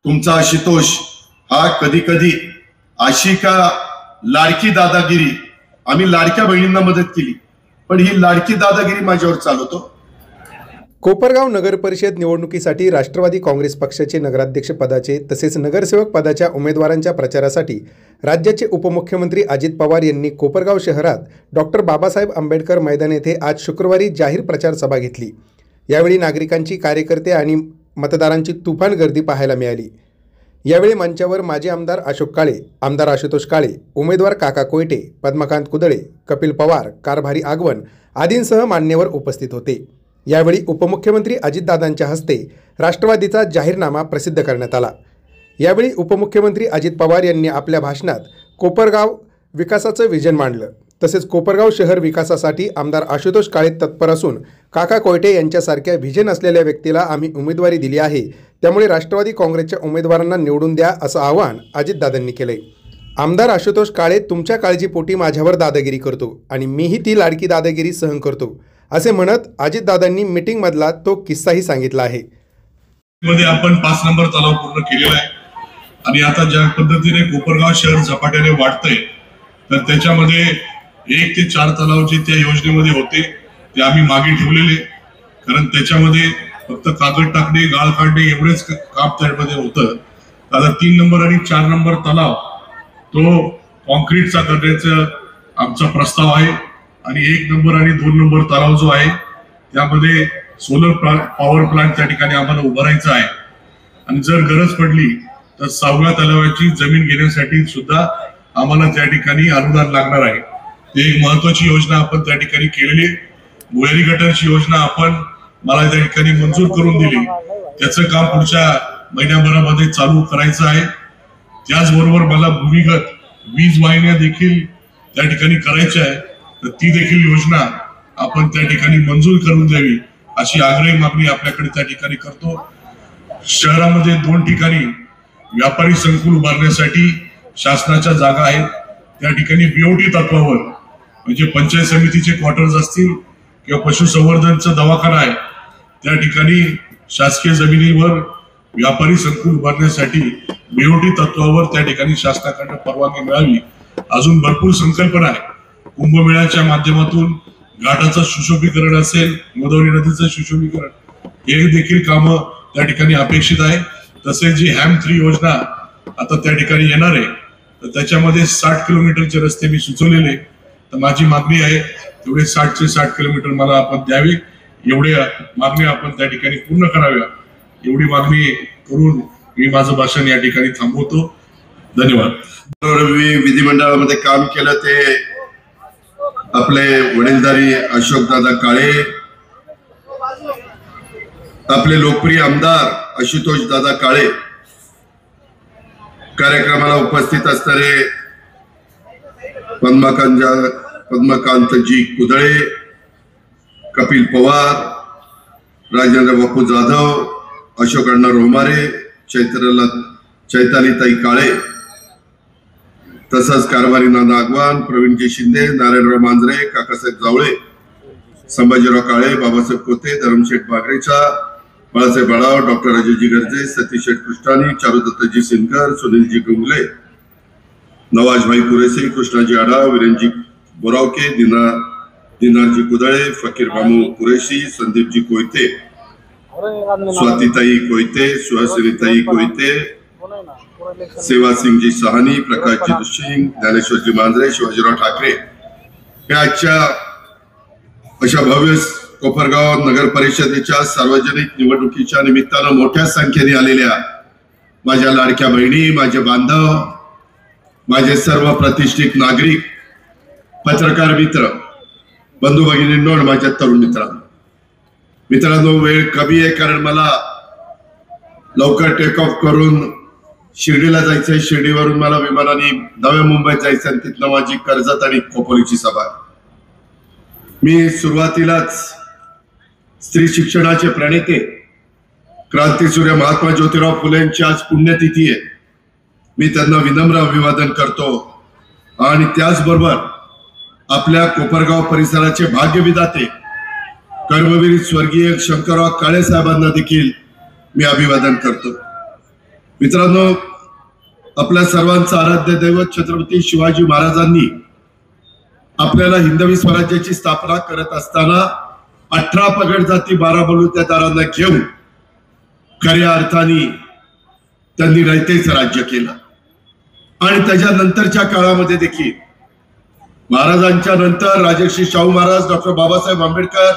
तुमचा आशुतोष हा कधी कधी अशी का लाडकी दादागिरी, आम्ही लाडक्या बहिणींना मदत केली पण ही लाडकी दादागिरी माझ्यावर चालवतो। कोपरगाव नगर परिषद निवडणुकीसाठी राष्ट्रवादी काँग्रेस पक्षाचे नगराध्यक्ष पदाचे तसेच नगरसेवक पदाच्या उमेदवारांच्या प्रचारासाठी राज्याचे उपमुख्यमंत्री अजित पवार यांनी कोपरगाव शहरात डॉक्टर बाबासाहेब आंबेडकर मैदान येथे आज शुक्रवारी जाहीर प्रचार सभा घेतली। यावेळी नागरिकांची, कार्यकर्ते आणि मतदारांची तुफान गर्दी पाहायला मिळाली। यावेळी मंचावर माजी आमदार अशोक काळे, आमदार आशुतोष काळे, उमेदवार काका कोयटे, पद्मकांत कुदळे, कपिल पवार, कारभारी आगवण आदींसह मान्यवर उपस्थित होते। यावेळी उपमुख्यमंत्री अजितदादांच्या हस्ते राष्ट्रवादीचा जाहीरनामा प्रसिद्ध करण्यात आला। यावेळी उपमुख्यमंत्री अजित पवार यांनी आपल्या भाषणात कोपरगाव विकासाचं विजन मांडलं। तसेच कोपरगाव शहर विकासासाठी आमदार आशुतोष काळे तत्पर असून काका कोयटे यांच्यासारख्या विजन असलेल्या व्यक्तीला आम्ही उमेदवारी दिली आहे, त्यामुळे राष्ट्रवादी काँग्रेसच्या उमेदवारांना निवडून द्या असं आवाहन अजितदादांनी केलंय। आमदार आशुतोष काळे तुमच्या काळजीपोटी माझ्यावर दादागिरी करतो आणि मीही ती लाडकी दादागिरी सहन करतो असे म्हणत अजितदादांनी मीटिंग मधला तो किस्साही सांगितला आहे। मध्ये आपण 5 नंबर तलाव पूर्ण केलेला आहे आणि आता ज्या पद्धतीने कोपरगाव शहर झपाट्याने वाढतंय तर त्याच्यामध्ये 1 ते 4 तलाव जे त्या योजनेमध्ये होते ते आम्ही मागे ठेवलेले, कारण त्याच्यामध्ये फक्त कागद टाकणे, गाळ काढणे एवढेच काम त्यामध्ये होतं। आता 3 नंबर आणि 4 नंबर तलाव तो कॉन्क्रीटचा करण्याचा आमचा प्रस्ताव आहे आणि 1 नंबर आणि 2 नंबर तलाव जो आहे त्यामध्ये सोलर पॉवर प्लांट त्या ठिकाणी आम्हाला उभारायचा आहे आणि जर गरज पडली तर 6व्या तलावाची जमीन घेण्यासाठी सुद्धा आम्हाला त्या ठिकाणी अनुदान लागणार आहे। ते एक महत्वाची योजना आपण त्या ठिकाणी केलेली। भुयारी गटारची योजना आपण मला त्या ठिकाणी मंजूर करून दिली, त्याचं काम पुढच्या महिन्याभरामध्ये चालू करायचं आहे। त्याचबरोबर मला भूमिगत वीज वाहिन्या देखील त्या ठिकाणी करायच्या आहे, तर ती देखील योजना आपण त्या ठिकाणी मंजूर करून द्यावी अशी आग्रही मागणी आपल्याकडे त्या ठिकाणी करतो। शहरामध्ये 2 ठिकाणी व्यापारी संकुल उभारण्यासाठी शासनाच्या जागा आहेत, त्या ठिकाणी बीओटी तत्वावर म्हणजे पंचायत समितीचे क्वार्टर्स असतील किंवा पशुसंवर्धनचा दवाखाना आहे त्या ठिकाणी शासकीय जमिनीवर व्यापारी संकुल उभारण्यासाठी बीओटी तत्वावर त्या ठिकाणी शासनाकडून परवानगी मिळावी। अजून भरपूर संकल्पना आहे। कुंभमेळ्याच्या माध्यमातून घाटाचं सुशोभीकरण असेल, गोदावरी नदीचं सुशोभीकरण, हे देखील काम त्या ठिकाणी अपेक्षित आहे। तसेच जी हॅम 3 योजना आता त्या ठिकाणी येणार आहे तर त्याच्यामध्ये 60 किलोमीटरचे रस्ते मी सुचवलेले, तर माझी मागणी आहे तेवढे 60 किलोमीटर मला आपण द्यावे, एवढ्या मागण्या आपण त्या ठिकाणी पूर्ण कराव्या, एवढी मागणी करून मी माझं भाषण या ठिकाणी थांबवतो। धन्यवाद। विधिमंडळामध्ये काम केलं ते आपले वडीलधारी अशोकदादा काळे, आपले लोकप्रिय आमदार आशुतोष दादा काळे, कार्यक्रमाला उपस्थित असणारे पद्मकांतजी कुदळे, कपिल पवार, राजेंद्र बापू जाधव, अशोक अण्णा रोमारे, चैतालीताई काळे, तसंच कारभारी नाना आगवान, प्रवीणजी शिंदे, नारायणराव मांजरे, काकासाहेब जावळे, संभाजीराव काळे, बाबासाहेब कोते, धरमशेठ बागरेचा, बाळासाहेब बाळाव, डॉक्टर अजयजी गर्जे, सतीश शेठ कृष्णानी, चारुदत्तजी सिनकर, सुनीलजी गुंगले, नवाजभाई कुरेशी, कृष्णाजी आढाव, वीरेंजी बोरावके, दिनारजी कुदळे, फकीर बामू कुरेशी, संदीपजी कोयते, स्वातीताई कोयते, सुहासिनीताई कोयते, सेवासिंगजी सहानी, प्रकाशजी दुसिंग, ज्ञानेश्वरजी मांजरे, शिवाजीराव ठाकरे या आजच्या अशा भव्य कोपरगाव नगर परिषदेच्या सार्वजनिक निवडणुकीच्या निमित्तानं मोठ्या संख्येने आलेल्या माझ्या लाडक्या बहिणी, माझे बांधव, माझे सर्व प्रतिष्ठित नागरिक, पत्रकार मित्र, बंधू भगिनींनो, माझ्या तरुण मित्रांनो, वेळ कमी आहे कारण मला लवकर टेक ऑफ करून शिर्डीला जायचंय। शिर्डीवरून मला विमानाने नव्या मुंबईत जायचं आणि तिथनं माझी कर्जत आणि खोपोलीची सभा। मी सुरुवातीलाच स्त्री शिक्षणाचे प्रणेते क्रांतीसूर्य महात्मा ज्योतिराव फुलेंची आज पुण्यतिथी आहे। मी त्यांना विनम्र अभिवादन करतो आणि त्याचबरोबर आपल्या कोपरगाव परिसराचे भाग्यविधाते कर्मवीर स्वर्गीय शंकरराव काळे साहेबांना देखील मी अभिवादन करतो। मित्रांनो, आपल्या सर्वांचं आराध्य दैवत छत्रपती शिवाजी महाराजांनी आपल्याला हिंदवी स्वराज्याची स्थापना करत असताना 18 पगड जाती 12 बलुतेदारांना घेऊन खऱ्या अर्थाने त्यांनी रयतेचं राज्य केलं. आणि त्याच्यानंतरच्या काळामध्ये देखील महाराजांच्या नंतर राजर्षी शाहू महाराज, डॉक्टर बाबासाहेब आंबेडकर,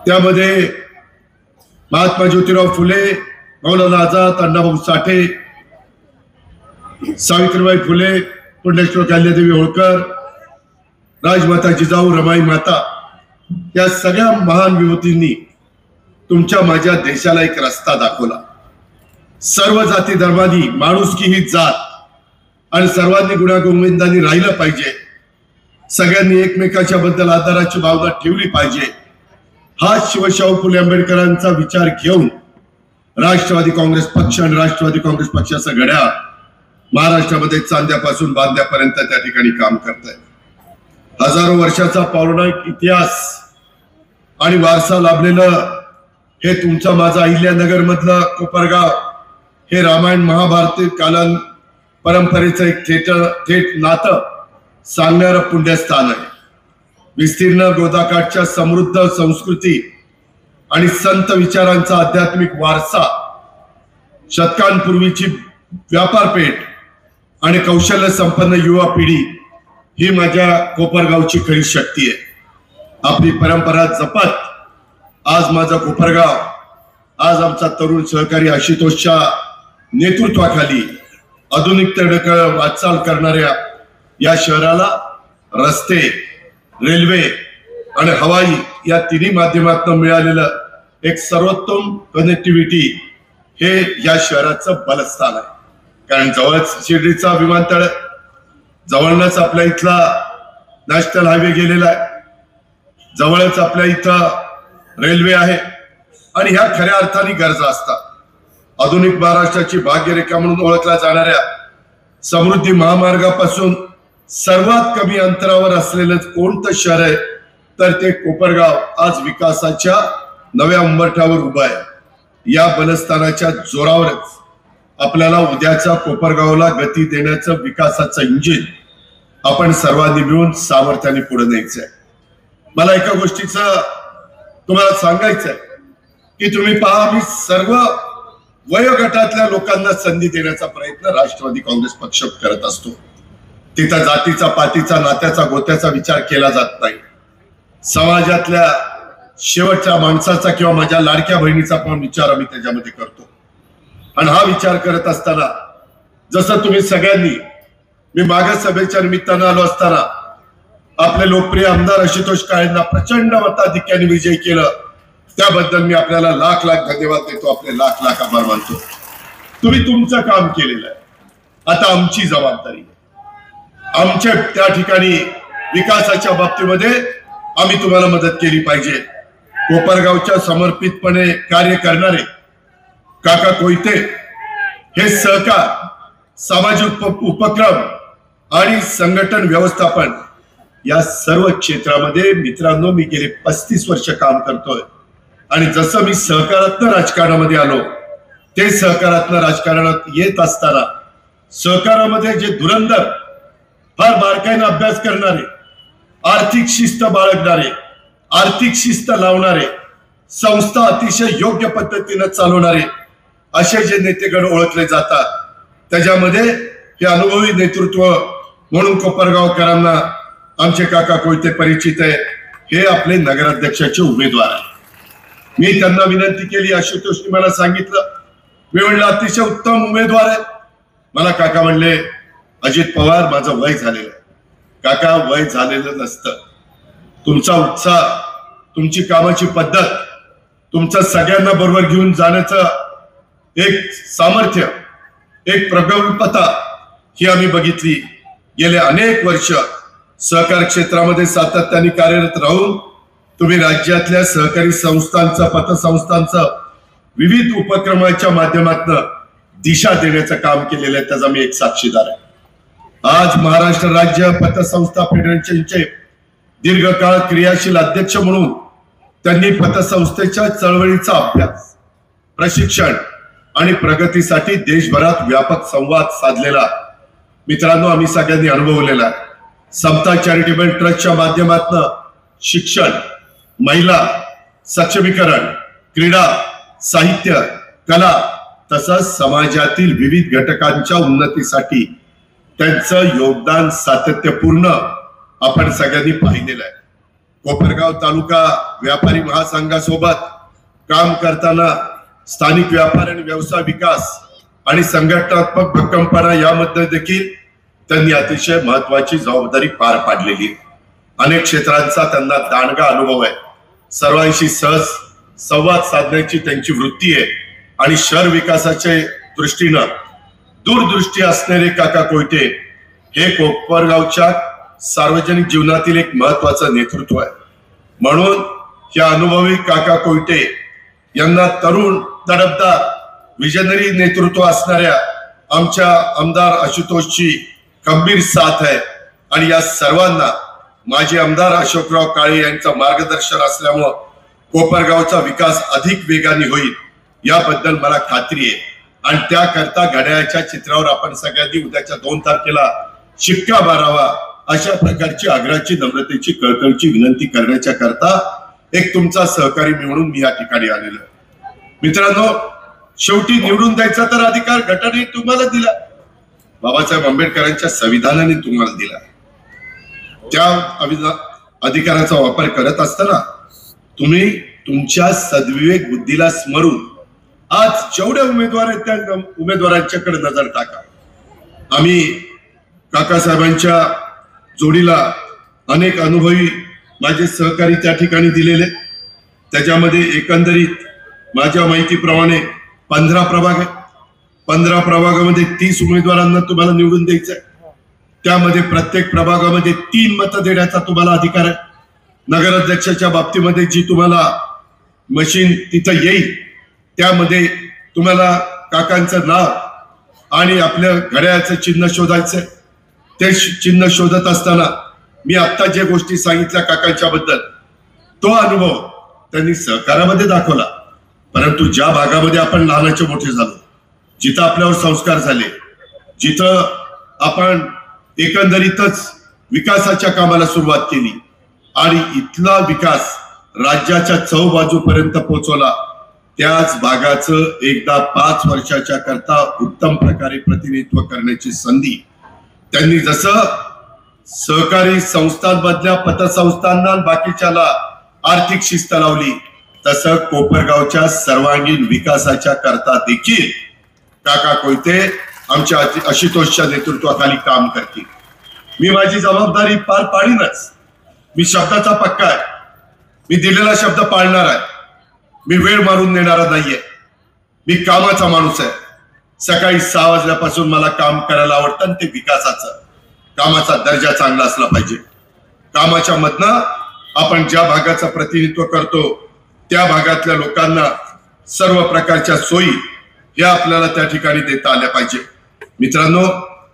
त्यामध्ये महात्मा ज्योतिराव फुले, मौलाना आझाद, अण्णाभाऊ साठे, सावित्रीबाई फुले, पुण्यश्लोक अहिल्यादेवी होळकर, राजमाता जिजाऊ, रमाई माता, या सगळ्या महान विभूतींनी तुमच्या माझ्या देशाला एक रस्ता दाखवला. सर्व जाती धर्मांनी माणुसकी ही जात आणि सर्वांनी गुण्यागोविंदांनी राहिलं पाहिजे. सगळ्यांनी एकमेकाच्या बद्दल आदराची भावना ठेवली पाहिजे. हा शिवशाहू फुले आंबेडकरांचा विचार घेऊन राष्ट्रवादी काँग्रेस पक्ष आणि राष्ट्रवादी काँग्रेस पक्षाचा घड्याळ महाराष्ट्रामध्ये चांद्यापासून बांद्यापर्यंत त्या ठिकाणी काम करत आहे. हजारो वर्षाचा पौराणिक इतिहास आणि वारसा लाभलेलं हे तुमचा माझा अहिल्यानगर मधलं कोपरगाव हे रामायण महाभारत कालान परंपरेचं एक थेट नातं सांगणारं पुण्यस्थान आहे. विस्तीर्ण गोदाकाठच्या समृद्ध संस्कृती आणि संत विचारांचा आध्यात्मिक वारसा, शतकांपूर्वीची व्यापारपेठ आणि कौशल्य संपन्न युवा पिढी ही माझ्या कोपरगावची खरी शक्ती आहे. आपली परंपरा जपत आज माझा कोपरगाव, आज आमचा तरुण सहकारी आशुतोषच्या नेतृत्वाखाली आधुनिकतेकडे वाटचाल करणाऱ्या या शहराला रस्ते, रेल्वे आणि हवाई या तिन्ही माध्यमातून मिळालेलं एक सर्वोत्तम कनेक्टिव्हिटी हे या शहराचं बलस्थान आहे. कारण जवळच शिर्डीचा विमानतळ, जवळच आपल्या इथला नॅशनल हायवे गेलेला आहे, जवळच आपल्या इथं रेल्वे आहे आणि ह्या खऱ्या अर्थाने गरजा असतात. आधुनिक महाराष्ट्राची भाग्यरेखा म्हणून ओळखल्या जाणाऱ्या समृद्धी महामार्गापासून सर्वात कमी अंतरावर असलेलं कोणतं शहर आहे तर ते कोपरगाव आज विकासाच्या नव्या उंबरठ्यावर उभं आहे. या बलस्थानाच्या जोरावरच आपल्याला उद्याच्या कोपरगावला गती देण्याचं विकासाचं इंजिन आपण सर्वांनी मिळून सामर्थ्याने पुढे न्यायचं आहे. मला एका गोष्टीचं तुम्हाला सांगायचं आहे की तुम्ही पहा, मी सर्व वयोगटातल्या लोकांना संधी देण्याचा प्रयत्न राष्ट्रवादी काँग्रेस पक्ष करत असतो. तिथं जातीचा, पातीचा, नात्याचा, गोत्याचा विचार केला जात नाही. समाजातल्या शेवटच्या माणसाचा किंवा माझ्या लाडक्या बहिणीचा पण विचार आम्ही त्याच्यामध्ये करतो. आणि हा विचार करत असताना जसं तुम्ही सगळ्यांनी, मी मागे सभेच्या निमित्तानं आलो असताना आपले लोकप्रिय आमदार आशुतोष काळेंना प्रचंड मताधिक्याने विजयी केलं, त्याबद्दल मी आपल्याला लाख लाख धन्यवाद देतो, आपले लाख लाख आभार मानतो. तुम्ही तुमचं काम केलेलं आहे. आता आमची जबाबदारी आहे. आमच्या त्या ठिकाणी विकासाच्या बाबतीमध्ये आम्ही तुम्हाला मदत केली पाहिजे. कोपरगावच्या समर्पितपणे कार्य करणारे काका कोयते हे सहकार, सामाजिक उपक्रम आणि संघटन व्यवस्थापन या सर्व क्षेत्रामध्ये मित्रांनो मी गेले 35 वर्ष काम करतोय. आणि जसं मी सहकारात्मक राजकारणामध्ये आलो, ते सहकारात्मक राजकारणात येत असताना सहकारामध्ये जे धुरंधर, फार बारकाईने अभ्यास करणारे, आर्थिक शिस्त बाळगणारे, आर्थिक शिस्त लावणारे, संस्था अतिशय योग्य पद्धतीने चालवणारे असे जे नेतेगण ओळखले जातात, त्याच्यामध्ये हे अनुभवी नेतृत्व म्हणून कोपरगावकरांना आमचे काका कोयते परिचित आहे. हे आपले नगराध्यक्षाचे उमेदवार आहेत. मी त्यांना विनंती केली, आशुतोषनी मला सांगितलं, मी म्हणलं अतिशय उत्तम उमेदवार आहे. मला काका म्हणले, अजित पवार माझं वय झालेलं आहे. काका, वय झालेलं नसतं. तुमचा उत्साह, तुमची कामाची पद्धत, तुमचं सगळ्यांना बरोबर घेऊन जाण्याचं एक सामर्थ्य, एक प्रगल्भता ही आम्ही बघितली. गेले अनेक वर्ष सहकार क्षेत्रामध्ये सातत्याने कार्यरत राहून तुम्ही राज्यातल्या सहकारी संस्थांचं, पतसंस्थांचं विविध उपक्रमाच्या माध्यमातून दिशा देण्याचं काम केलेलं आहे. त्याचा मी एक साक्षीदार आहे. आज महाराष्ट्र राज्य पतसंस्था फेडरेशनचे दीर्घकाळ क्रियाशील अध्यक्ष म्हणून त्यांनी पतसंस्थेच्या चळवळीचा अभ्यास, प्रशिक्षण आणि प्रगतीसाठी देशभरात व्यापक संवाद साधलेला मित्रांनो आम्ही सगळ्यांनी अनुभवलेला आहे. समता चॅरिटेबल ट्रस्टच्या माध्यमातून शिक्षण, महिला सक्षमीकरण, क्रीडा, साहित्य, कला तसंच समाजातील विविध घटकांच्या उन्नतीसाठी त्यांचं योगदान सातत्यपूर्ण आपण सगळ्यांनी पाहिलेलं आहे. कोपरगाव तालुका व्यापारी महासंघासोबत काम करताना स्थानिक व्यापार आणि व्यवसाय विकास आणि संघटनात्मक भक्कमपणा यामध्ये देखील त्यांनी अतिशय महत्वाची जबाबदारी पार पाडलेली आहे. अनेक क्षेत्रांचा त्यांना दांडगा अनुभव आहे. सर्वांशी सहज संवाद साधण्याची त्यांची वृत्ती आहे आणि शहर विकासाच्या दृष्टीनं दूरदृष्टी असणारे काका कोयटे हे कोपरगावच्या सार्वजनिक जीवनातील एक महत्वाचं नेतृत्व आहे. म्हणून या अनुभवी काका कोयटे यांना तरुण तडफदार विजनरी नेतृत्व असणाऱ्या आमच्या आमदार आशुतोषची खंबीर साथ आहे आणि या सर्वांना माजी आमदार अशोकराव काळे यांचं मार्गदर्शन असल्यामुळे कोपरगावचा विकास अधिक वेगाने होईल याबद्दल मला खात्री आहे. आणि त्याकरता घड्याळाच्या चित्रावर आपण सगळ्यांनी उद्याच्या 2 तारखेला शिक्का मारावा अशा प्रकारची आग्रहाची, नम्रतेची, कळकळीची विनंती करण्याच्या करता एक तुमचा सहकारी म्हणून मी या ठिकाणी आलेलो आहे. मित्रांनो, शेवटी निवडून द्यायचा तर अधिकार घटनेने तुम्हाला दिला, बाबासाहेब आंबेडकरांच्या संविधानाने तुम्हाला दिला. त्या अधिकाराचा वापर करत असताना तुम्ही तुमच्या सद्विवेक बुद्धीला स्मरून आज जेवढे उमेदवार आहेत त्या उमेदवारांच्याकडे नजर टाका. आम्ही काकासाहेबांच्या जोडीला अनेक अनुभवी माझे सहकारी त्या ठिकाणी दिलेले. त्याच्यामध्ये एकंदरीत माझ्या माहितीप्रमाणे 15 प्रभाग आहे. 15 प्रभागामध्ये 30 उमेदवारांना तुम्हाला निवडून द्यायचं आहे. त्यामध्ये प्रत्येक प्रभागामध्ये 3 मतं देण्याचा तुम्हाला अधिकार आहे. नगराध्यक्षाच्या बाबतीमध्ये जी तुम्हाला मशीन तिथं येईल त्यामध्ये तुम्हाला काकांचं नाव आणि आपल्या घड्याळाचं चिन्ह शोधायचंय. ते चिन्ह शोधत असताना मी आता ज्या गोष्टी सांगितल्या काकांच्या बद्दल तो अनुभव त्यांनी सहकारामध्ये दाखवला. परंतु ज्या भागामध्ये आपण लहानाचे मोठे झालो, जिथं आपल्यावर संस्कार झाले, जिथं आपण एकंदरीतच विकासाच्या कामाला सुरुवात केली आणि इथला विकास राज्याच्या चौबाजूपर्यंत पोहोचवला, त्याच भागाचं एकदा 5 वर्षाच्या करता उत्तम प्रकारे प्रतिनिधित्व करण्याची संधी त्यांनी जसं सहकारी संस्थांमधल्या पतसंस्थांना बाकीच्याला आर्थिक शिस्त लावली, तसं कोपरगावच्या सर्वांगीण विकासाच्या करता देखील काका कोयते आमच्या आशुतोषच्या नेतृत्वाखाली काम करतील. मी माझी जबाबदारी पार पाडीनच. मी शब्दाचा पक्का आहे. मी दिलेला शब्द पाळणार आहे. मी वेळ मारून नेणारा नाहीये. मी कामाचा माणूस आहे. सकाळी 6 वाजल्यापासून मला काम करायला आवडतं आणि ते विकासाचं. कामाचा दर्जा चांगला असला पाहिजे. कामाच्या मधनं आपण ज्या भागाचं प्रतिनिधित्व करतो त्या भागातल्या लोकांना सर्व प्रकारच्या सोयी या आपल्याला त्या ठिकाणी देता आल्या पाहिजे. मित्रांनो,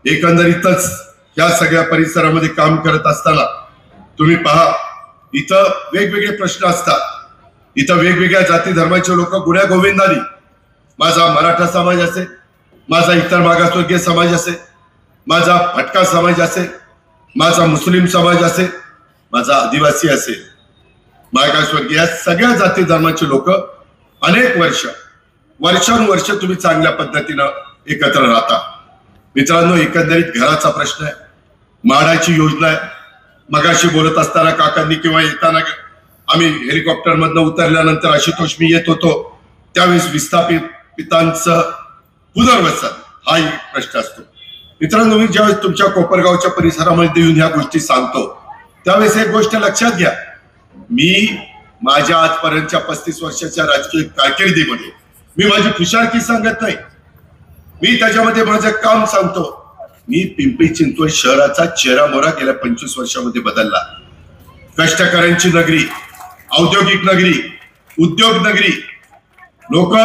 एकंदरीतच या सगळ्या परिसरामध्ये काम करत असताना तुम्ही पहा, इथं वेगवेगळे प्रश्न असतात. इथं वेगवेगळ्या जाती धर्माचे लोक गुण्या गोविंदानी, माझा मराठा समाज असेल, माझा इतर मागासवर्गीय समाज असेल, माझा भटका समाज असेल, माझा मुस्लिम समाज असेल, माझा आदिवासी असेल, मागासवर्गीय, सगळ्या जाती धर्माचे लोक अनेक वर्षानुवर्ष तुम्ही चांगल्या पद्धतीनं एकत्र राहता. मित्रांनो, एकंदरीत घराचा प्रश्न आहे, म्हाडाची योजना आहे. मगाशी बोलत असताना काकांनी किंवा येताना आम्ही हेलिकॉप्टर मधनं उतरल्यानंतर आशुतोष मी येत होतो त्यावेळेस विस्थापितांचं पुनर्वसन हा एक प्रश्न असतो. मित्रांनो, मी ज्यावेळेस तुमच्या कोपरगावच्या परिसरामध्ये येऊन ह्या गोष्टी सांगतो त्यावेळेस एक गोष्ट लक्षात घ्या, मी माझ्या आजपर्यंतच्या 35 वर्षाच्या राजकीय कारकिर्दीमध्ये मी माझी खुशालकी सांगत नाही. मी त्याच्यामध्ये माझं काम सांगतो. मी पिंपरी चिंचवड शहराचा चेहरा मोहरा गेल्या 25 वर्षामध्ये बदलला. कष्टकऱ्यांची नगरी, औद्योगिक नगरी, उद्योग नगरी. लोक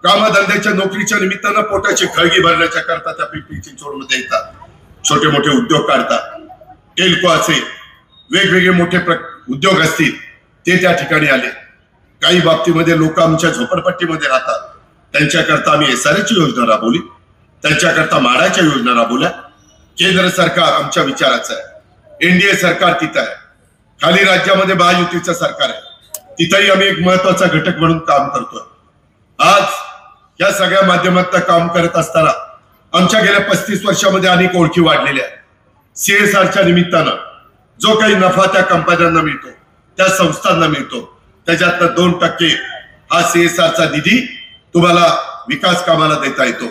कामधंद्याच्या नोकरीच्या निमित्तानं पोटाची खळगी भरण्याच्या करता त्या पिंपरी चिंचवडमध्ये येतात. छोटे मोठे उद्योग काढतात. टेल्को असेल, वेगवेगळे मोठे उद्योग असतील ते त्या ठिकाणी आले. काही बाबतीमध्ये लोक आमच्या झोपडपट्टीमध्ये राहतात. त्यांच्याकरता आम्ही SRH योजना राबवली, त्यांच्याकरता माडाच्या योजना राबवल्या. केंद्र सरकार आमच्या विचाराचं आहे, NDA सरकार तिथं आहे, खाली राज्यामध्ये महायुतीचं सरकार आहे, तिथंही आम्ही एक महत्वाचा घटक म्हणून काम करतोय. आज या सगळ्या माध्यमातून काम करत असताना आमच्या गेल्या 35 वर्षामध्ये अनेक ओळखी वाढलेल्या आहेत. CSRच्या निमित्तानं जो काही नफा त्या कंपन्यांना मिळतो, त्या संस्थांना मिळतो, त्याच्यातनं 2% हा CSRचा निधी तुम्हाला विकास कामाला देता येतो.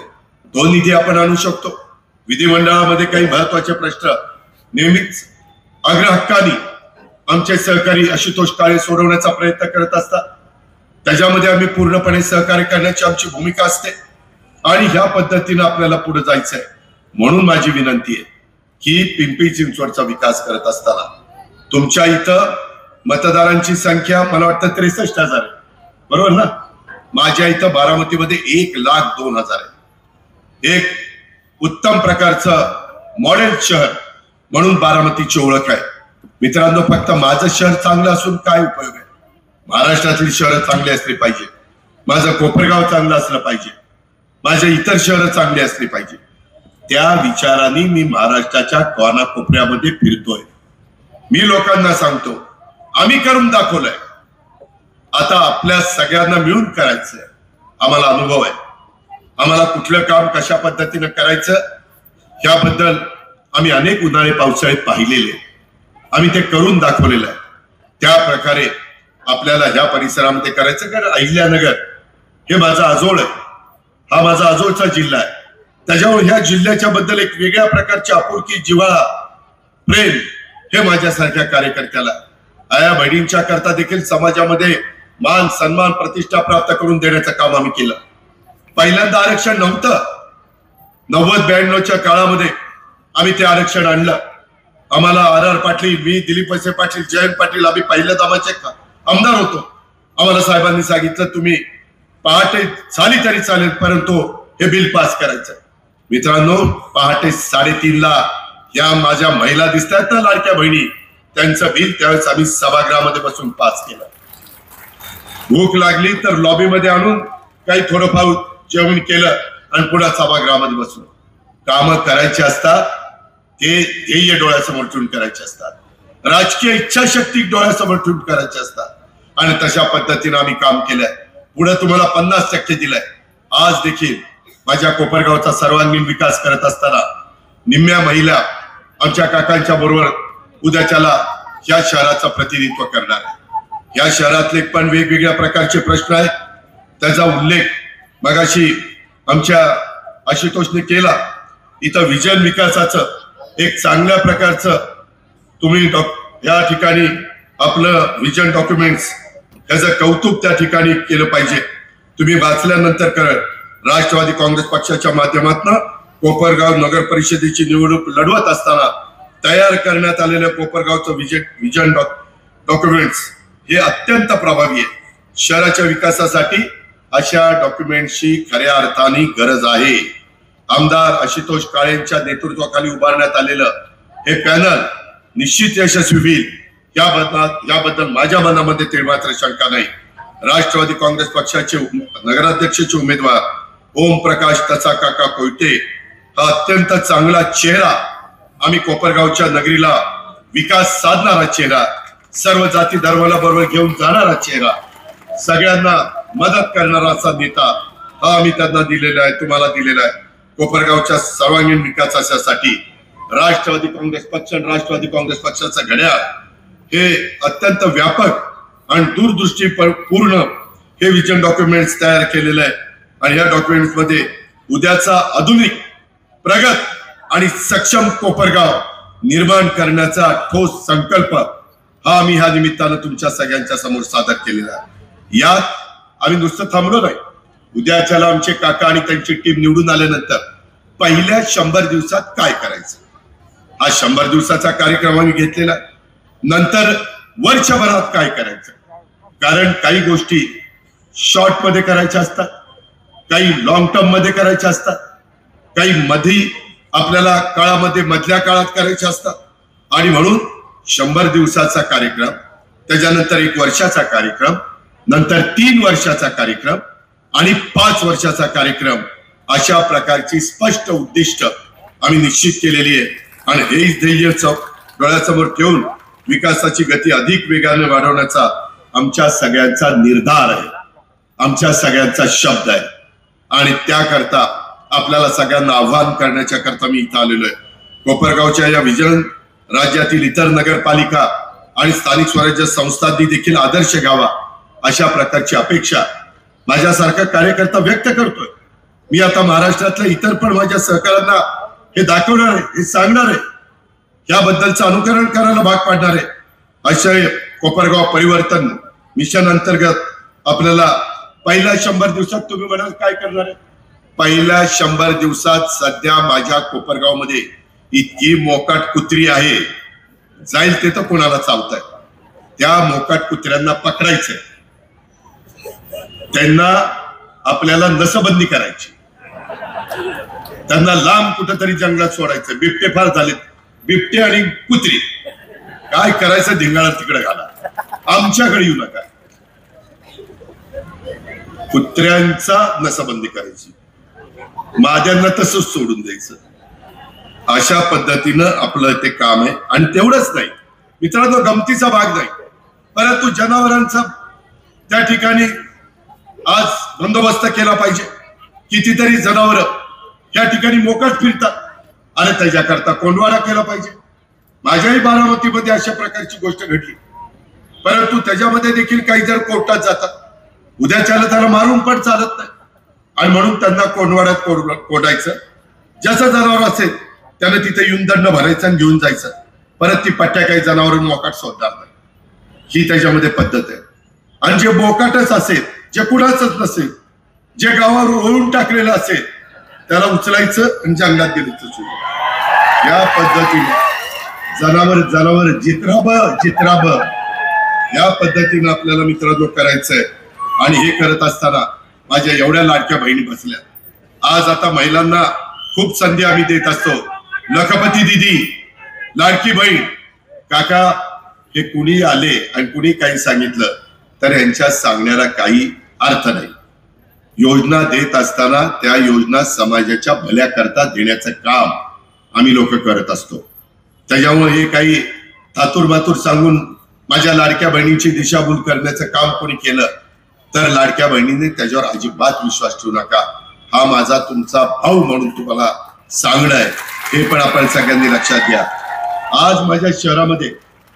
तो निधी आपण आणू शकतो. विधिमंडळामध्ये काही महत्वाचे प्रश्न नेहमीच अग्रहक्कानी आमचे सहकारी आशुतोष काळे सोडवण्याचा प्रयत्न करत असतात. त्याच्यामध्ये आम्ही पूर्णपणे सहकार्य करण्याची आमची भूमिका असते आणि ह्या पद्धतीने आपल्याला पुढे जायचंय. म्हणून माझी विनंती आहे की पिंपरी चिंचवडचा विकास करत असताना तुमच्या इथं मतदारांची संख्या मला वाटतं 63,000 आहे, बरोबर ना? माझ्या इथं बारामतीमध्ये 1,02,000 आहे. एक उत्तम प्रकारचं मॉडेल शहर म्हणून बारामतीची ओळख आहे. मित्रांनो, फक्त माझं शहर चांगलं असून काय उपयोग आहे? महाराष्ट्रातली शहरं चांगली असली पाहिजे, माझं कोपरगाव चांगलं असलं पाहिजे, माझे इतर शहरं चांगली असली पाहिजे. त्या विचाराने मी महाराष्ट्राच्या कोनाकोपऱ्यामध्ये फिरतोय. मी लोकांना सांगतो आम्ही करून दाखवलंय, आता आपल्या सगळ्यांना मिळून करायचंय. आम्हाला अनुभव आहे, आम्हाला कुठलं काम कशा पद्धतीनं करायचं ह्याबद्दल आम्ही अनेक उन्हाळे पावसाळ्यात पाहिलेले, आम्ही ते करून दाखवलेलं आहे. त्या प्रकारे आपल्याला ह्या परिसरामध्ये करायचं. कारण अहिल्यानगर हे माझं आजोळ आहे, हा माझा आजोळचा जिल्हा आहे. त्याच्यामुळे ह्या जिल्ह्याच्या बद्दल एक वेगळ्या प्रकारची आपुलकी, जिव्हाळा, प्रेम हे माझ्यासारख्या कार्यकर्त्याला, आया बहिणींच्या करता देखील समाजामध्ये मान सन्मान प्रतिष्ठा प्राप्त करून देण्याचं काम आम्ही केलं. पहिल्यांदा आरक्षण नव्हतं. 90-92च्या काळामध्ये आम्ही ते आरक्षण आणलं. आम्हाला RR पाटील, मी दिलीप वळसे पाटील, जयंत पाटील, आम्ही पहिल्या दामाचे आमदार होतो. आम्हाला साहेबांनी सांगितलं तुम्ही पहाटे झाली तरी चालेल, परंतु हे बिल पास करायचं. मित्रांनो, पहाटे 3:30ला या माझ्या महिला दिसतात ना, लाडक्या बहिणी, त्यांचं बिल त्यावेळेस आम्ही सभागृहामध्ये बसून पास केलं. भूक लागली तर लॉबीमध्ये आणून काही थोडंफार जेवण केलं आणि पुन्हा सभागृहामध्ये बसून कामं करायची असतात. ते ध्येय डोळ्यासमोर ठेवून करायचे असतात, राजकीय इच्छाशक्ती डोळ्यासमोर ठेवून करायचे असतात. आणि तशा पद्धतीने आम्ही काम केलंय. पुढे तुम्हाला 50% दिलंय. आज देखील माझ्या कोपरगावचा सर्वांगीण विकास करत असताना निम्म्या महिला आमच्या काकांच्या बरोबर उद्याच्याला या शहराचं प्रतिनिधित्व करणार आहे. या शहरातले पण वेगवेगळ्या प्रकारचे प्रश्न आहेत, त्याचा उल्लेख मगाशी आमच्या आशुतोषने केला. इथं विजन विकासाचं एक चांगल्या प्रकारचं तुम्ही या ठिकाणी आपलं विजन डॉक्युमेंट्स त्याचं कौतुक त्या ठिकाणी केलं पाहिजे. तुम्ही वाचल्यानंतर कळलं, राष्ट्रवादी काँग्रेस पक्षाच्या माध्यमातून कोपरगाव नगर परिषदेची निवडणूक लढवत असताना तयार करण्यात आलेलं कोपरगावचं विजन डॉक्युमेंट्स हे अत्यंत प्रभावी आहे. शहराच्या विकासासाठी अशा डॉक्युमेंटची खऱ्या अर्थाने गरज आहे. आमदार आशुतोष काळेंच्या नेतृत्वाखाली उभारण्यात आलेलं हे पॅनल निश्चित यशस्वी होईल याबद्दल माझ्या मनामध्ये ते मात्र शंका नाही. राष्ट्रवादी काँग्रेस पक्षाचे नगराध्यक्षाचे उमेदवार ओमप्रकाश तसा काका कोयटे हा अत्यंत चांगला चेहरा, आम्ही कोपरगावच्या नगरीला विकास साधणारा चेहरा, सर्व जाती धर्माला बरोबर घेऊन जाणारा चेहरा, सगळ्यांना मदत करणारा असा नेता हा आम्ही त्यांना दिलेला आहे, तुम्हाला दिलेला आहे. कोपरगावच्या सर्वांगीण विकासासाठी राष्ट्रवादी काँग्रेस पक्ष आणि राष्ट्रवादी काँग्रेस पक्षाचा घड्याळ हे अत्यंत व्यापक आणि दूरदृष्टी पूर्ण हे विजन डॉक्युमेंट्स तयार केलेलं आहे. आणि या डॉक्युमेंट्स मध्ये उद्याचा आधुनिक, प्रगत आणि सक्षम कोपरगाव निर्माण करण्याचा ठोस संकल्प हा आम्ही ह्या निमित्तानं तुमच्या सगळ्यांच्या समोर सादर केलेला आहे. यात आम्ही नुसतं थांबलो नाही. उद्याच्याला आमचे काका आणि त्यांची टीम निवडून आल्यानंतर पहिल्या 100 दिवसात काय करायचं हा 100 दिवसाचा कार्यक्रम आम्ही घेतलेला. नंतर वर्षभरात काय करायचं, कारण काही गोष्टी शॉर्ट मध्ये करायच्या असतात, काही लॉंग टर्म मध्ये करायच्या असतात, काही मध्ये आपल्याला काळामध्ये मधल्या काळात करायच्या असतात. आणि म्हणून 100 दिवसाचा कार्यक्रम, त्याच्यानंतर 1 वर्षाचा कार्यक्रम, नंतर 3 वर्षाचा कार्यक्रम आणि 5 वर्षाचा कार्यक्रम अशा प्रकारची स्पष्ट उद्दिष्ट आम्ही निश्चित केलेली आहे. आणि हे ध्येय डोळ्यासमोर ठेवून विकासाची गती अधिक वेगाने वाढवण्याचा आमच्या सगळ्यांचा निर्धार आहे, आमच्या सगळ्यांचा शब्द आहे. आणि त्याकरता आपल्याला सगळ्यांना आव्हान करण्याच्या करता मी इथं आलेलो आहे. कोपरगावच्या या विजन राज्यातील इतर नगरपालिका आणि स्थानिक स्वराज्य संस्थांनी देखील आदर्श घ्यावा अशा प्रकारची अपेक्षा माझ्यासारखा कार्यकर्ता व्यक्त करतोय. मी आता महाराष्ट्रातल्या इतर पण माझ्या सहकाऱ्यांना हे दाखवणार आहे, हे सांगणार आहे, याबद्दलचं अनुकरण करायला भाग पाडणार आहे. अशा कोपरगाव परिवर्तन मिशन अंतर्गत आपल्याला पहिल्या 100 दिवसात तुम्ही म्हणाल काय करणार आहे? पहिल्या 100 दिवसात सध्या माझ्या कोपरगाव मध्ये इतकी मोकाट कुत्री आहे, जाईल ते तर कोणाला चालतंय. त्या मोकाट कुत्र्यांना पकडायचंय, त्यांना आपल्याला नसबंदी करायची, त्यांना लांब कुठेतरी जंगलात सोडायचं. बिबटे फार झालेत, बिबटे आणि कुत्री काय करायचं धिंगाणा तिकडे घाला, आमच्याकडे येऊ नका. कुत्र्यांचा नसबंदी करायची, माद्यांना तसंच सोडून द्यायचं. अशा पद्धतीनं आपलं ते काम आहे. आणि तेवढंच नाही मित्रांनो, गमतीचा भाग नाही, परंतु जनावरांचा त्या ठिकाणी आज बंदोबस्त केला पाहिजे. कितीतरी जनावर या ठिकाणी मोकाट फिरतात आणि त्याच्याकरता कोंडवाडा केला पाहिजे. माझ्याही बारामतीमध्ये अशा प्रकारची गोष्ट घडली, परंतु त्याच्यामध्ये देखील काही जण कोर्टात जातात. उद्याच्याला त्याला मारून पण चालत नाही आणि म्हणून त्यांना कोंडवाड्यात कोंडायचं. ज्याचं जनावर असेल त्याने तिथे येऊन दंड भरायचा आणि घेऊन जायचं. परत ती पट्ट्या काही जनावर मोकाट सोडणार नाही, ही त्याच्यामध्ये पद्धत आहे. आणि जे मोकाटच असेल, जे कुणाचंच नसेल, जे गावावर ओळून टाकलेलं असेल, त्याला उचलायचं आणि जंगलात गेलं सोडून. या पद्धतीने जनावर जित्राब या पद्धतीने आपल्याला मित्रांनो करायचंय. आणि हे करत असताना माझ्या एवढ्या लाडक्या बहिणी बसल्या. आज आता महिलांना खूप संधी आम्ही देत असतो. लखपती दिदी, लाडकी बहीण, काका, हे कुणी आले आणि कुणी काही सांगितलं तर यांच्या सांगण्याला काही अर्थ नाही. योजना देत असताना त्या योजना समाजाच्या भल्याकरता देण्याचं काम आम्ही लोक करत असतो. त्याच्यामुळे हे काही थातूर मातूर सांगून माझ्या लाडक्या बहिणींची दिशाभूल करण्याचं काम कोणी केलं तर लाडक्या बहिणीने त्याच्यावर अजिबात विश्वास ठेवू नका. हा माझा तुमचा भाऊ म्हणून तुम्हाला सांगणं आहे, हे पण आपण सगळ्यांनी लक्षात घ्या. आज माझ्या शहरामध्ये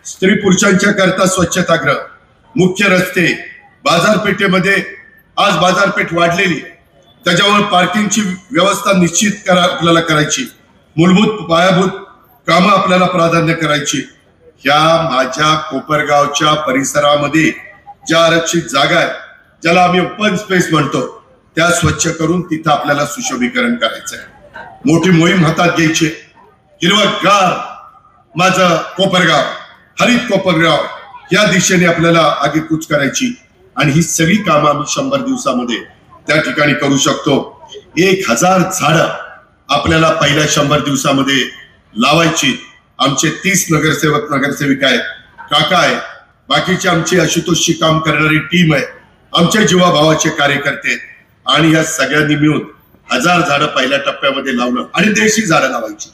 स्त्री पुरुषांच्या करता स्वच्छतागृह, मुख्य रस्ते, बाजारपेठेमध्ये आज बाजारपेठ वाढलेली, त्याच्यावर पार्किंगची व्यवस्था निश्चित आपल्याला करायची, मूलभूत पायाभूत कामं आपल्याला प्राधान्य करायची. ह्या माझ्या कोपरगावच्या परिसरामध्ये ज्या आरक्षित जागा आहेत, ज्याला आम्ही ओपन स्पेस म्हणतो, त्या स्वच्छ करून तिथं आपल्याला सुशोभीकरण करायचं आहे. मोठी मोहीम हातात घ्यायची. हिरवगार माझं कोपरगाव, हरित कोपरगाव या दिशेने आपल्याला आगेकूच करायची. आणि ही सगळी कामं आम्ही 100 दिवसामध्ये त्या ठिकाणी करू शकतो. 1000 झाडं आपल्याला पहिल्या 100 दिवसामध्ये लावायची. आमचे 30 नगरसेवक नगरसेविका आहेत, काका आहे, बाकीचे आमची आशुतोषची काम करणारी टीम आहे, आमच्या जीवाभावाचे कार्यकर्ते आहेत. आणि या सगळ्यांनी मिळून 1000 झाडं पहिल्या टप्प्यामध्ये लावलं आणि देशी झाडं लावायची.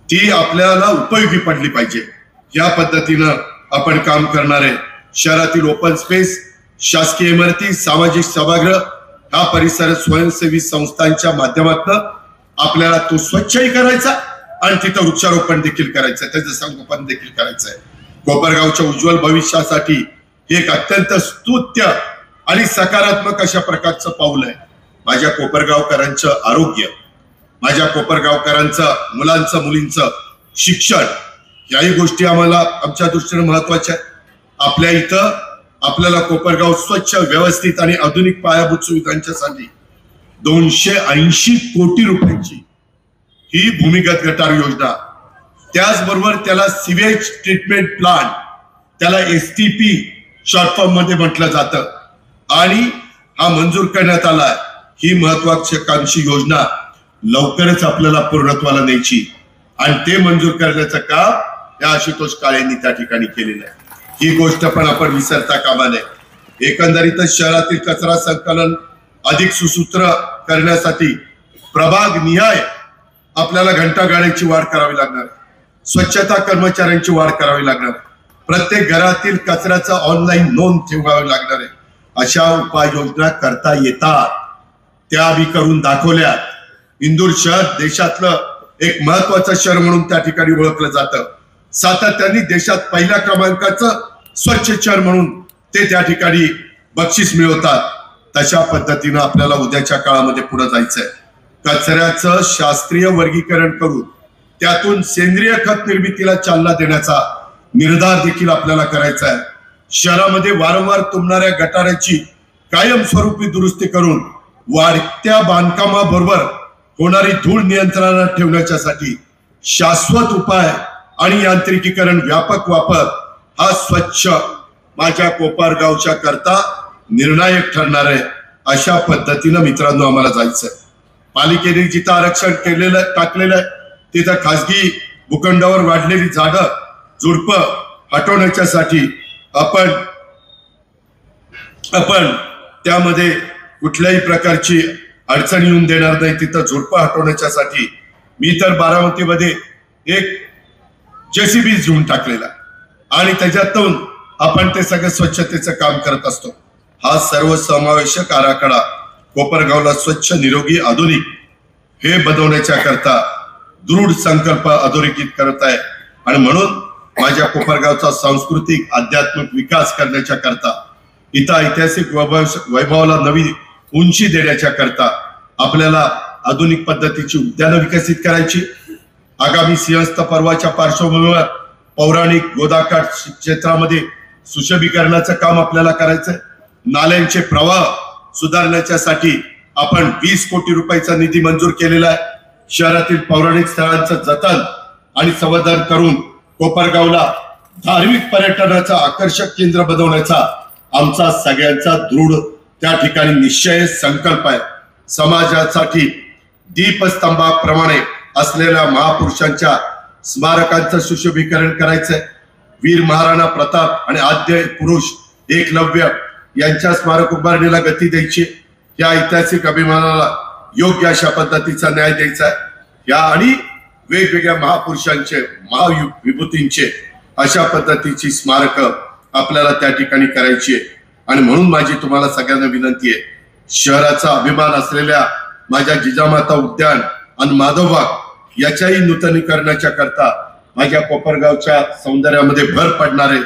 ती आपल्याला उपयोगी पडली पाहिजे. या पद्धतीनं आपण काम करणार आहे. शहरातील ओपन स्पेस, शासकीय इमारती, सामाजिक सभागृह, हा परिसर स्वयंसेवी संस्थांच्या माध्यमातून आपल्याला तो स्वच्छही करायचा आणि तिथं वृक्षारोपण देखील करायचं, त्याचं संगोपन देखील करायचं आहे. कोपरगावच्या उज्ज्वल भविष्यासाठी एक अत्यंत स्तुत्य आणि सकारात्मक अशा प्रकारचं पाऊल आहे. माझ्या कोपरगावकरांचं आरोग्य, माझ्या कोपरगावकरांचं मुलांचं मुलींचं शिक्षण, याही गोष्टी आम्हाला आमच्या दृष्टीने महत्वाच्या आहेत. आपल्या इथं आपल्याला कोपरगाव स्वच्छ, व्यवस्थित आणि आधुनिक पायाभूत सुविधांच्यासाठी 280 कोटी रुपयांची ही भूमिगत गटार योजना, त्याचबरोबर त्याला सिवेज ट्रीटमेंट प्लांट, त्याला STP शॉर्ट फॉर्म मध्ये म्हटलं जातं, आणि हा मंजूर करण्यात आला. ही महत्वाकांक्षी योजना लवकरच आपल्याला पूर्णत्वाला न्यायची आणि ते मंजूर करण्याचं काम या आशुतोष काळेंनी त्या ठिकाणी केलेलं आहे. ही गोष्ट पण आपण विसरता कामा नये. एकंदरीतच शहरातील कचरा संकलन अधिक सुसूत्र करण्यासाठी प्रभाग निहाय आपल्याला घंटागाड्यांची वाढ करावी लागणार आहे, स्वच्छता कर्मचाऱ्यांची वाढ करावी लागणार आहे, प्रत्येक घरातील कचऱ्याचा ऑनलाईन नोंद ठेवावी लागणार आहे. अशा उपाययोजना करता येतात, त्या आम्ही करून दाखवल्या. इंदूर शहर देशातलं एक महत्वाचं शहर म्हणून त्या ठिकाणी ओळखलं जातं. सातत्याने देशात पहिल्या क्रमांकाचं स्वच्छ शहर म्हणून ते त्या ठिकाणी बक्षीस मिळवतात. तशा पद्धतीनं आपल्याला उद्याच्या काळामध्ये पुढे जायचंय. कचऱ्याचं शास्त्रीय वर्गीकरण करून त्यातून सेंद्रिय खत निर्मितीला चालना देण्याचा निर्धार देखील आपल्याला करायचा आहे. शहरामध्ये वारंवार तुंबणाऱ्या गटाराची कायमस्वरूपी दुरुस्ती करून वाढत्या बांधकामाबरोबर होणारी धूळ नियंत्रणात ठेवण्यासाठी शाश्वत उपाय आणि यांत्रिकीकरण व्यापक वापर हा स्वच्छ माझ्या कोपरगावच्या करता निर्णायक ठरणार आहे. अशा पद्धतीनं मित्रांनो आम्हाला जायचंय. पालिकेने जिथं आरक्षण टाकलेलं आहे तिथं खासगी भूखंडावर वाढलेली झाडं झुडपं हटवण्याच्यासाठी आपण त्यामध्ये कुठल्याही प्रकारची अडचण येऊन देणार नाही. तिथं झुडपं हटवण्याच्यासाठी मी तर बारामतीमध्ये एक JCB घेऊन टाकलेला आणि त्याच्यातून आपण ते सगळं स्वच्छतेचं काम करत असतो. हा सर्वसमावेशक आराखडा कोपरगावला स्वच्छ, निरोगी, आधुनिक हे बनवण्याच्या करता दृढ संकल्प अधोरेखित करत आहे. आणि म्हणून माझ्या कोपरगावचा सांस्कृतिक आध्यात्मिक विकास करण्याच्या करता, इथं ऐतिहासिक वैभवाला नवी उंची देण्याच्या करता आपल्याला आधुनिक पद्धतीची उद्यानं विकसित करायची. आगामी सिंहस्थ पर्वाच्या पार्श्वभूमीवर पौराणिक गोदाकाठ क्षेत्रामध्ये सुशोभीकरणाचं काम आपल्याला करायचंय. नाल्यांचे प्रवाह सुधारण्याच्यासाठी आपण 20 कोटी रुपयाचा निधी मंजूर केलेला आहे. शहरातील पौराणिक स्थळांचं जतन आणि संवर्धन करून कोपरगावला धार्मिक पर्यटनाचं आकर्षक केंद्र बनवण्याचा आमचा सगळ्यांचा दृढ त्या ठिकाणी निश्चय संकल्प आहे. समाजासाठी दीपस्तंभाप्रमाणे असलेल्या महापुरुषांच्या स्मारकांचं सुशोभीकरण करायचंय. वीर महाराणा प्रताप आणि आद्य पुरुष एकलव्य यांच्या स्मारक उभारणीला गती द्यायची. या ऐतिहासिक अभिमानाला योग्य अशा पद्धतीचा न्याय द्यायचा आहे. या आणि वेगवेगळ्या महापुरुषांचे, महाविभूतींचे अशा पद्धतीची स्मारक आपल्याला त्या ठिकाणी करायची आहे. आणि म्हणून माझी तुम्हाला सगळ्यांना विनंती आहे, शहराचा अभिमान असलेल्या माझ्या जिजामाता उद्यान आणि माधवबाग याच्याही नूतनीकरणाच्या करता माझ्या कोपरगावच्या सौंदर्यामध्ये भर पडणार आहे.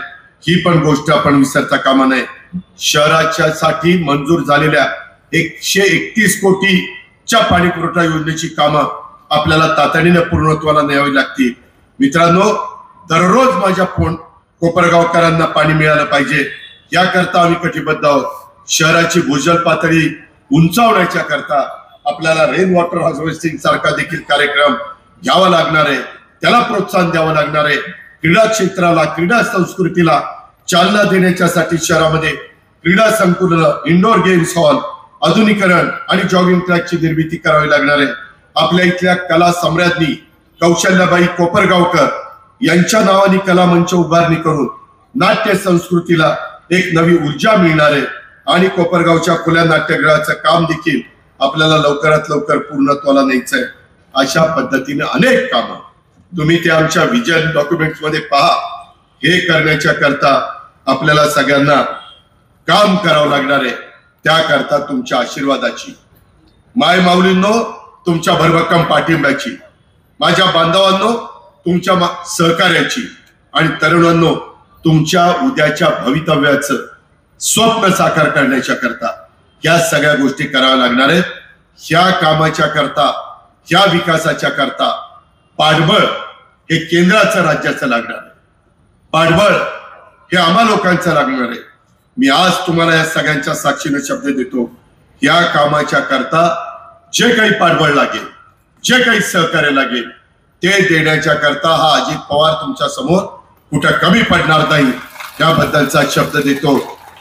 ही पण गोष्ट आपण विसरता कामा नये. शहराच्या साठी मंजूर झालेल्या 131 कोटीच्या पाणी पुरवठा योजनेची कामं आपल्याला तातडीने पूर्णत्वाला न्यावी लागतील. मित्रांनो, दररोज माझ्या कोपरगावकरांना पाणी मिळालं पाहिजे याकरता आम्ही कटिबद्ध आहोत. शहराची भूजल पातळी उंचावण्याच्या करता आपल्याला रेन वॉटर हार्वेस्टिंग सारखा देखील कार्यक्रम घ्यावा लागणार आहे. त्याला प्रोत्साहन द्यावं लागणार आहे. क्रीडा क्षेत्राला, क्रीडा संस्कृतीला चालना देण्याच्यासाठी शहरामध्ये क्रीडा संकुल, इंडोर गेम्स हॉल, आधुनिकरण आणि जॉगिंग ट्रॅकची निर्मिती करावी लागणार आहे. आपल्या इथल्या कला सम्राज्ञी कौशल्याबाई कोपरगावकर यांच्या नावाने कला मंच उभारणी करून नाट्य संस्कृतीला एक नवी ऊर्जा मिळणार आहे. आणि कोपरगावच्या खुल्या नाट्यगृहाचं काम देखील आपल्याला लवकरात लवकर पूर्णत्वाला न्यायचंय. अशा पद्धतीने अनेक कामं तुम्ही ते आमच्या विजन डॉक्युमेंट्स मध्ये पहा. हे करण्याच्या करता आपल्याला सगळ्यांना काम करावं लागणार आहे. त्याकरता तुमच्या आशीर्वादाची, माय माऊलींनो तुमच्या भरभक्कम पाठिंब्याची, माझ्या बांधवांनो तुमच्या सहकार्याची आणि तरुणांनो तुमच्या उद्याच्या भवितव्याचं स्वप्न साकार करण्याच्या करता या सगळ्या गोष्टी कराव्या लागणार आहेत. ह्या कामाच्या करता, ह्या विकासाच्या करता पाठबळ हे केंद्राचं, राज्याचं लागणार आहे. पाठबळ हे आम्हा लोकांचं लागणार आहे. मी आज तुम्हाला या सगळ्यांच्या साक्षीने शब्द देतो, या कामाच्या करता जे काही पाठबळ लागेल, जे काही सहकार्य लागेल ते देण्याच्या करता हा अजित पवार तुमच्या समोर कुठं कमी पडणार नाही याबद्दलचा शब्द देतो.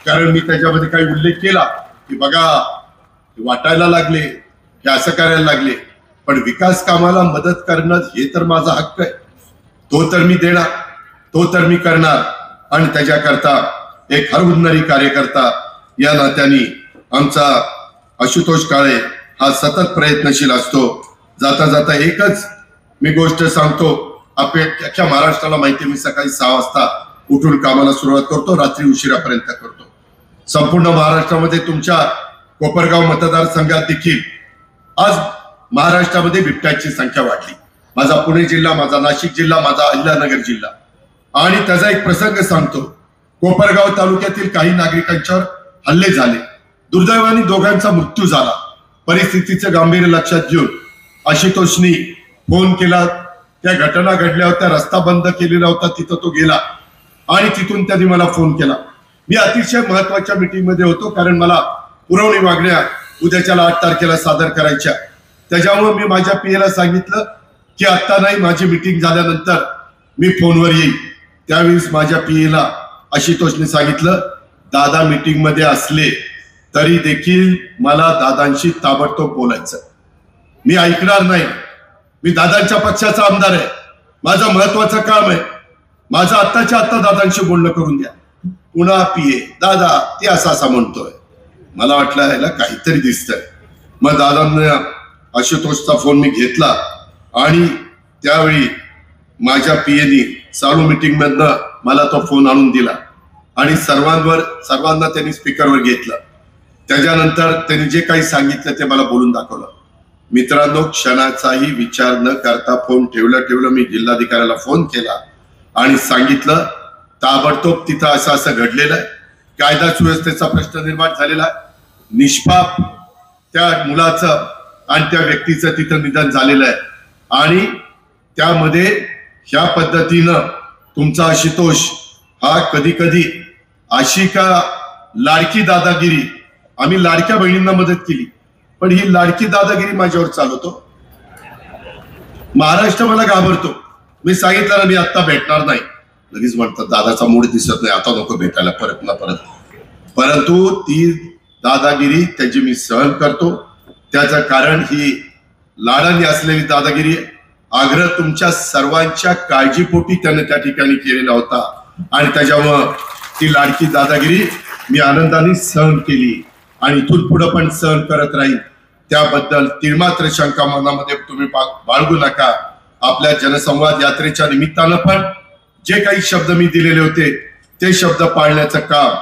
कारण मी त्याच्यामध्ये काही उल्लेख केला की बघा वाटायला लागले, हे असं करायला लागले, पण विकास कामाला मदत करणं हे तर माझा हक्क आहे. तो तर मी देणार, तो तर मी करणार. आणि त्याच्याकरता एक हरहुन्नरी कार्यकर्ता या नात्याने आमचा आशुतोष काळे हा सतत प्रयत्नशील असतो. जाता जाता एकच मी गोष्ट सांगतो, अख्ख्या महाराष्ट्राला माहिती, मी सकाळी 6 वाजता उठून कामाला सुरुवात करतो, रात्री उशिरापर्यंत करतो. संपूर्ण महाराष्ट्रामध्ये तुमच्या कोपरगाव मतदारसंघात देखील आज महाराष्ट्रामध्ये बिबट्याची संख्या वाढली. माझा पुणे जिल्हा, माझा नाशिक जिल्हा, माझा अहिल्यानगर जिल्हा. आणि त्याचा एक प्रसंग सांगतो. कोपरगाव तालुक्यातील काही नागरिकांच्यावर हल्ले झाले. दुर्दैवाने दोघांचा मृत्यू झाला. परिस्थितीचं गांभीर्य लक्षात घेऊन आशुतोषनी फोन केला. त्या घटना घडल्या होत्या, रस्ता बंद केलेला होता, तिथं तो गेला आणि तिथून त्यांनी मला फोन केला. मी अतिशय महत्वाच्या मीटिंग मध्ये होतो, कारण मला पुरवणी मागण्या उद्याच्याला 8 तारखेला सादर करायच्या. त्याच्यामुळे मी माझ्या पीएला सांगितलं की आता नाही, माझी मीटिंग झाल्यानंतर मी फोनवर येईल. त्यावेळेस माझ्या पीएला आशुतोषने सांगितलं, दादा मीटिंग मध्ये असले तरी देखील मला दादांशी ताबडतोब बोलायचं, मी ऐकणार नाही. मी दादांच्या पक्षाचा आमदार आहे, माझं महत्वाचं काम आहे, माझं आत्ताच्या आत्ता दादांशी बोलणं करून द्या. पुन्हा पीए, दादा ते असा म्हणतोय. मला वाटलं याला काहीतरी दिसतंय. मग दादांना आशुतोषचा फोन मी घेतला आणि त्यावेळी माझ्या पीएनी चालू मीटिंग मधनं मला तो फोन आणून दिला आणि सर्वांना त्यांनी स्पीकरवर घेतलं. त्याच्यानंतर त्यांनी जे काही सांगितलं ते मला बोलून दाखवलं. मित्रांनो, क्षणाचाही विचार न करता फोन ठेवलं मी जिल्हाधिकाऱ्याला फोन केला आणि सांगितलं, ताबडतोब तिथं असं घडलेलं आहे, कायदा सुव्यवस्थेचा प्रश्न निर्माण झालेला आहे, निष्पाप त्या मुलाचं आणि त्या व्यक्तीचं तिथं निधन झालेलं आहे आणि त्यामध्ये ह्या पद्धतीनं तुमचा आशुतोष हा कधी कधी अशी का लाडकी दादागिरी, आम्ही लाडक्या बहिणींना मदत केली, पण ही लाडकी दादागिरी माझ्यावर चालवतो. महाराष्ट्र मला घाबरतो. मी सांगितलं ना, मी आता भेटणार नाही. लगेच म्हणतात दादाचा मूड दिसत नाही, आता नको भेटायला परत. परंतु ती दादागिरी त्याची मी सहन करतो. त्याचं कारण ही लाडाने असलेली दादागिरी आहे. आग्रह तुमच्या सर्वांच्या काळजीपोटी त्याने त्या ठिकाणी केलेला होता आणि त्याच्यामुळं ती लाडकी दादागिरी मी आनंदाने सहन केली आणि इथून पुढे पण सहन करत राहील. त्याबद्दल तिळमात्र शंका मनामध्ये तुम्ही बाळगू नका. आपल्या जनसंवाद यात्रेच्या निमित्तानं पण जे काही शब्द मी दिलेले होते ते शब्द पाळण्याचं काम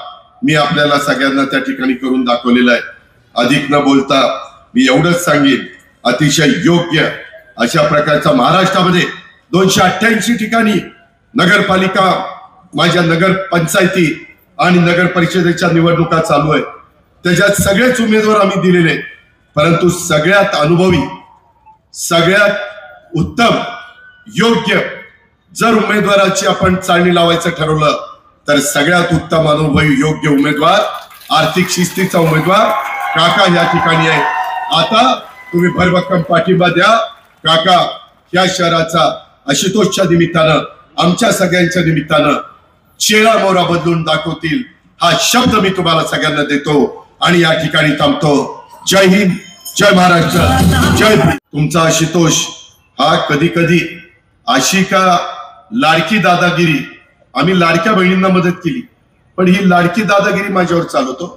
मी आपल्याला सगळ्यांना त्या ठिकाणी करून दाखवलेलं आहे. अधिक न बोलता मी एवढंच सांगेन, अतिशय योग्य अशा प्रकारचा महाराष्ट्रामध्ये 288 ठिकाणी नगरपालिका, माझ्या नगर पंचायती आणि नगर परिषदेच्या निवडणुका चालू आहेत. त्याच्यात सगळेच उमेदवार आम्ही दिलेले, परंतु सगळ्यात अनुभवी, सगळ्यात उत्तम, योग्य जर उमेदवाराची आपण चाळणी लावायचं ठरवलं तर सगळ्यात उत्तम अनुभवी योग्य उमेदवार, आर्थिक शिस्तीचा उमेदवार काका या ठिकाणी आहे. आता तुम्ही भरभक्कम पाठिंबा द्या. काका या शहराचा आशुतोषच्या निमित्तानं, आमच्या सगळ्यांच्या निमित्तानं चेहरा मोहरा बदलून दाखवतील, हा शब्द मी तुम्हाला सगळ्यांना देतो आणि या ठिकाणी थांबतो. जय हिंद, जय महाराष्ट्र, जय. तुमचा आशुतोष हा कधी कधी अशी का लाडकी दादागिरी, आम्ही लाडक्या बहिणींना मदत केली, पण ही लाडकी दादागिरी माझ्यावर चालवतो.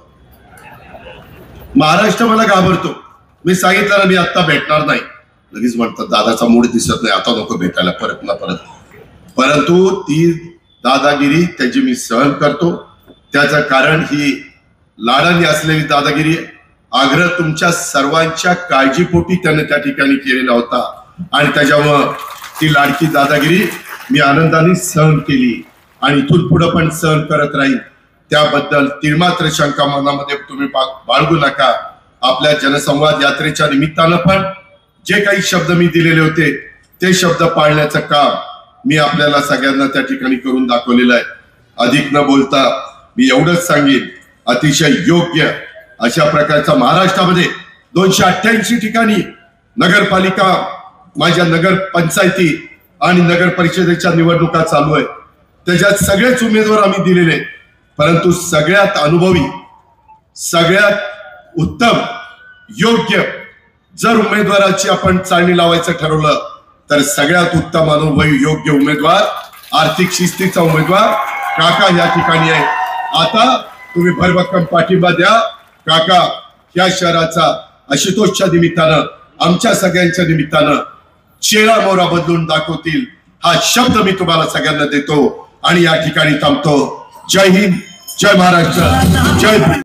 महाराष्ट्र मला घाबरतो. मी सांगितलं ना, मी आता भेटणार नाही. लगेच म्हणतात दादाचा मूड दिसत नाही, आता नको भेटायला परत. परंतु ती दादागिरी त्याची मी सहन करतो. त्याचं कारण ही लाडाने असलेली दादागिरी आहे. आग्रह तुमच्या सर्वांच्या काळजीपोटी त्याने त्या ठिकाणी केलेला होता आणि त्याच्यामुळं ती लाडकी दादागिरी मी आनंदाने सहन केली आणि इथून पुढे पण सहन करत राहील. त्याबद्दल तिळमात्र शंका मनामध्ये तुम्ही बाळगू नका. आपल्या जनसंवाद यात्रेच्या निमित्तानं पण जे काही शब्द मी दिलेले होते ते शब्द पाळण्याचं काम मी आपल्याला सगळ्यांना त्या ठिकाणी करून दाखवलेलं आहे. अधिक न बोलता मी एवढंच सांगेन, अतिशय योग्य अशा प्रकारचा महाराष्ट्रामध्ये 288 ठिकाणी नगरपालिका, माझ्या नगर पंचायती आणि नगर परिषदेच्या निवडणुका चालू आहेत. त्याच्यात सगळेच उमेदवार आम्ही दिलेले, परंतु सगळ्यात अनुभवी, सगळ्यात उत्तम, योग्य जर उमेदवाराची आपण चाळणी लावायचं ठरवलं तर सगळ्यात उत्तम अनुभवी योग्य उमेदवार, आर्थिक शिस्तीचा उमेदवार काका या ठिकाणी आहे. आता तुम्ही भरभक्कम पाठिंबा द्या. काका या शहराचा आशुतोषच्या निमित्तानं, आमच्या सगळ्यांच्या निमित्तानं चेहरा मोहरा बदलून दाखवतील हा शब्द मी तुम्हाला सगळ्यांना देतो आणि या ठिकाणी थांबतो. जय हिंद, जय महाराष्ट्र, जय